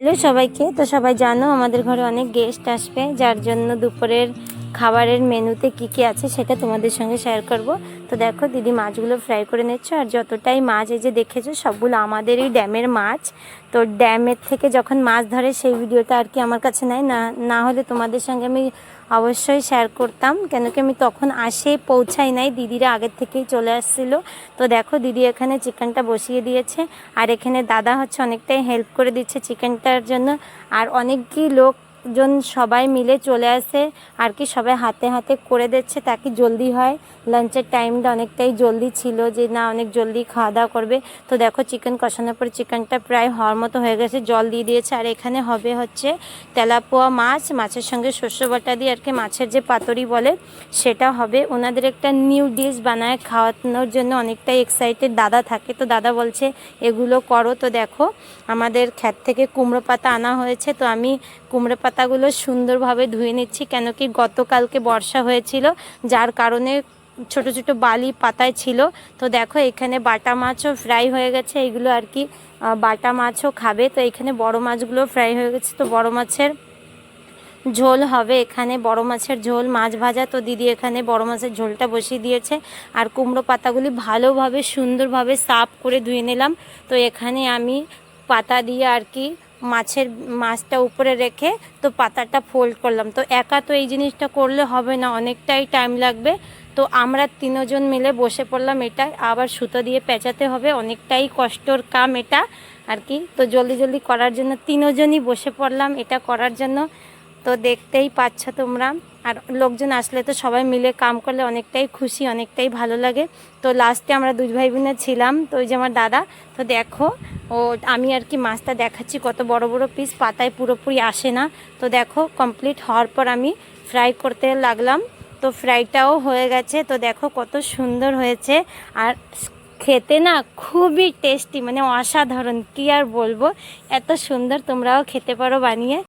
Hello সবাইকে। তো সবাই জানো আমাদের ঘরে অনেক গেস্ট আসবে, যার জন্য দুপুরের খাবারের মেনুতে কি কি আছে সেটা তোমাদের সঙ্গে শেয়ার করব। তো দেখো দিদি মাছগুলো ফ্রাই করে নিচ্ছ, আর যতটাই মাছ এই যে দেখেছো সবগুলো আমাদেরই ড্যামের মাছ। তো ড্যামের থেকে যখন মাছ ধরে সেই ভিডিওটা আর কি আমার কাছে নেয় না, না হলে তোমাদের সঙ্গে আমি অবশ্যই শেয়ার করতাম, কেন কি আমি তখন পৌঁছাই নাই, দিদিরা আগের থেকেই চলে আসছিলো। তো দেখো দিদি এখানে চিকেনটা বসিয়ে দিয়েছে, আর এখানে দাদা হচ্ছে অনেকটাই হেল্প করে দিচ্ছে চিকেনটার জন্য। আর অনেকই লোকজন সবাই মিলে চলে আসে আর কি, সবাই হাতে হাতে করে দিচ্ছে তাকে জলদি হয়। লাঞ্চের টাইমটা অনেকটাই জলদি ছিল, যে না অনেক জলদি খাওয়া দাওয়া করবে। তো দেখো চিকেন কষানোর পর চিকেনটা প্রায় হওয়ার মতো হয়ে গেছে, জল দিয়ে দিয়েছে। আর এখানে হবে হচ্ছে তেলাপোয়া মাছ, মাছের সঙ্গে শস্য বাটা দিয়ে আর কি মাছের যে পাতুরি বলে সেটা হবে। ওনাদের একটা নিউ ডিশ বানায় খাওয়ানোর জন্য অনেকটাই এক্সাইটেড দাদা থাকে। তো দাদা বলছে এগুলো করো। তো দেখো আমাদের ক্ষেত থেকে কুমড়ো পাতা আনা হয়েছে, তো আমি কুমড়ো পাতাগুলো সুন্দরভাবে ধুয়ে নিচ্ছি, কেন কি গতকালকে বর্ষা হয়েছিল, যার কারণে ছোট ছোট বালি পাতায় ছিল। তো দেখো এখানে বাটা মাছও ফ্রাই হয়ে গেছে, এগুলো আর কি বাটা মাছও খাবে। তো এখানে বড় মাছগুলো ফ্রাই হয়ে গেছে, তো বড় মাছের ঝোল হবে। এখানে বড় মাছের ঝোল, মাছ ভাজা। তো দিদি এখানে বড় মাছের ঝোলটা বসিয়ে দিয়েছে, আর কুমড়ো পাতাগুলি ভালোভাবে সুন্দরভাবে সাফ করে ধুয়ে নিলাম। তো এখানে আমি পাতা দিয়ে আর কি মাছটা উপরে রেখে তো পাতাটা ফোল্ড করলাম। তো একা তো এই জিনিসটা করলে হবে না, অনেকটাই টাইম লাগবে। তো আমরা তিনজন মিলে বসে পড়লাম, এটা আবার সুতো দিয়ে পেঁচাতে হবে, অনেকটাই কষ্টর কাম এটা আর কি। তো জলদি জলদি করার জন্য তিনজনই বসে পড়লাম এটা করার জন্য। তো দেখতেই পাচ্ছ তোমরা, আর লোকজন আসলে তো সবাই মিলে কাম করলে অনেকটাই খুশি, অনেকটাই ভালো লাগে। তো লাস্টে আমরা দুই ভাই বোনে ছিলাম, তো ওই যে আমার দাদা। তো দেখো আমি আর কি মাছটা দেখাচ্ছি, কত বড় বড় পিস, পাতায় পুরোপুরি আসে না। তো দেখো কমপ্লিট হওয়ার পর আমি ফ্রাই করতে লাগলাম। তো ফ্রাইটাও হয়ে গেছে, তো দেখো কত সুন্দর হয়েছে। আর খেতে না খুবই টেস্টি, মানে অসাধারণ, কি আর বলবো, এত সুন্দর। তোমরাও খেতে পারো বানিয়ে।